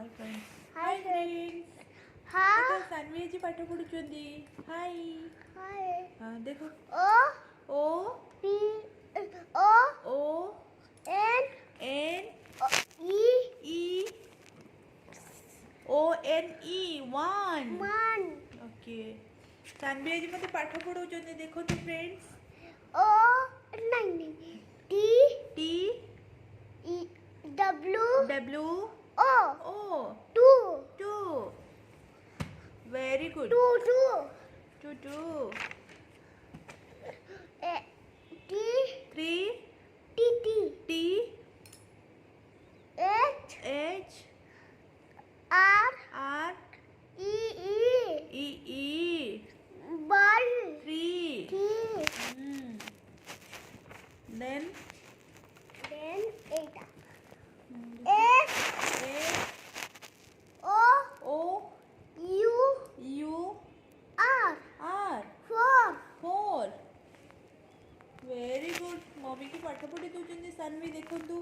Hi friends. Hi friends. Ha. देखो सानवी जी पाठ पढ़ुचंदी. Hi. Hi. हाँ देखो. O. O. P. O. O. N. N. E. E. O N E. One. Man. Okay. Saanvi जी मते पाठ पढ़ुचंदी देखो तो friends. O. नहीं. T. T. E. W. W. O. O. Two. Two. Very good. Two. Two. T. Three. T. T. H. H. R. R. E. E. Ball. Three. T. Then Eight. S. A. O. O. U. U. R. R. Four. Very good. Mummy की पाठ पढ़ी दउचंदी सानवी देखंतु.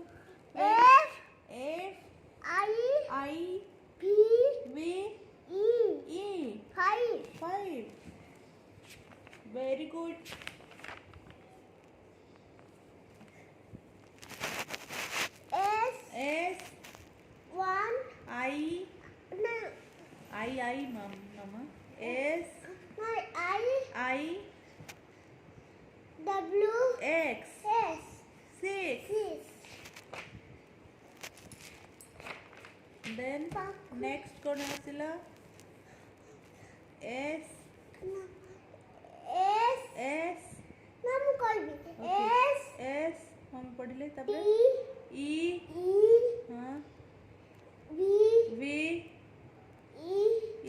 F. F. I. I. P. V. E. E. Five. Very good. S. S. One. I. No. I. Mama. S. No. I. I. W. X. S. Six. Then next कौन आसिला? S. S. S. ना मु कहबी. Okay. S. S. हम पढ़िले T. तबे. E. E. हाँ. V. V. E. E.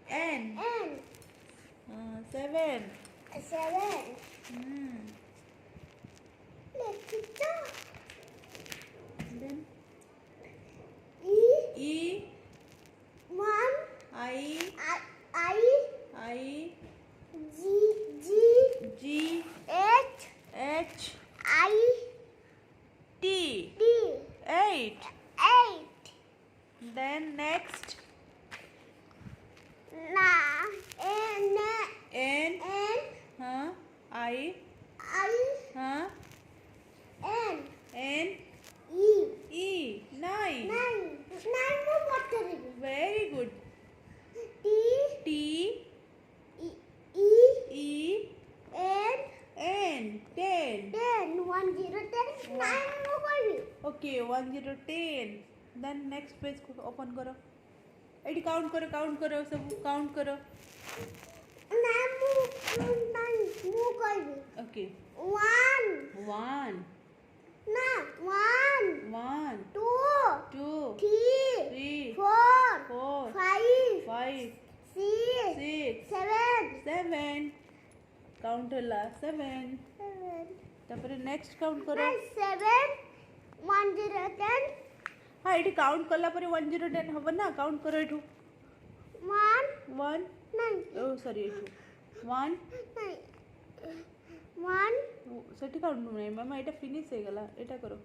N. N. Seven. Seven. Let's start. Then E. E. One. I. I. G. G. H. H. I. T. D. Eight. Eight. Then next Na. N. N. N. I. I. N. N. E. E. Nine. Nine more water. Very good. T. T. E. E. N. N. Ten. 10. 1 0 10. 9 more baby. Okay. 1 0 10. Then next page को open करो. Eighty count करो सब count करो. 9 more baby. Okay. 1. 1. No. 1. 1. 2. 2. 3. 3. 4. 4. 5. 5. 6. 6. 7. 7. Count ହେଲା 7. 7. तापर next count करो. 7. 1 0 10. हाँ eighty count कला परे 1 0 10 हबो ना count करो एठू. 1. 1. 9. Oh sorry एठू. 1. 1. सेठी काउंट नहीं मामा एटा फिनिश हे गला एटा करो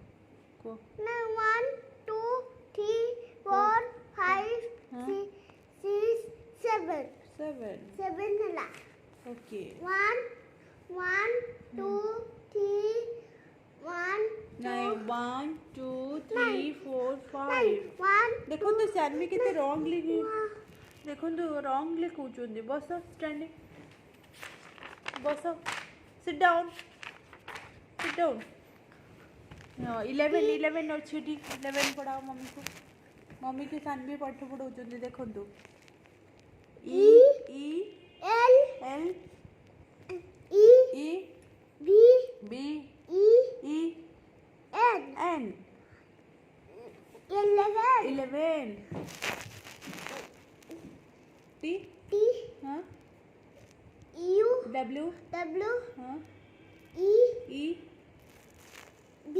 को. No, 1, 2, 3, 4, 5, Huh? 6, 7. 7. 7 nila. Okay. 1, 1, 2, 3, 1, 2, Nine. 1 2 3 Nine. 4 9, 5. 1, देखो तो सानवी केते रॉन्ग लिखी. देखो तो रॉन्ग लिखुचुंदी. बसो स्टैंडिंग. बसो. Sit down. 11 अच्छी 11 पढ़ाओ मम्मी को. मम्मी की सानवी पाठ पढ़ाउचंदी देखंतु. E. L, L. E, E. B, B. E, E. N. N. 11. 11. T. T, Huh? U, W. W, Huh? E, E. B,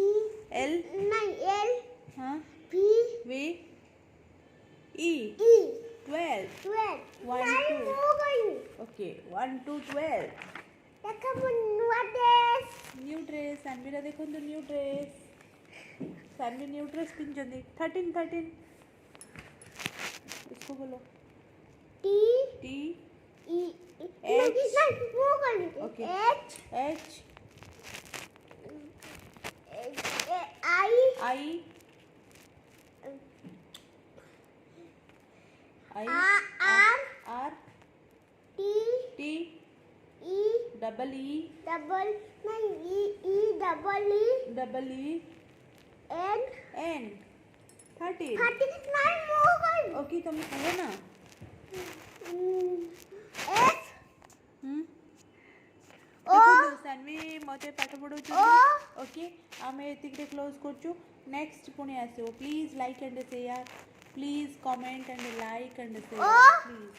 L. L, Huh? P, V. E. E. 12. 12. 1 Nine 2. more baby. Okay. 1 2 12. What is? New dress. Sanvira देखो तो new dress. Saanvi new dress पिंचंदी 13 इसको बोलो T T E H okay. H I R T T E double E double N 13 okay तुम कहो ना S Saanvi मते पाठ पढ़ो ओके आमे एतिकरे क्लोज करछु नेक्स्ट पुणी आसो please like and share please comment and like and share please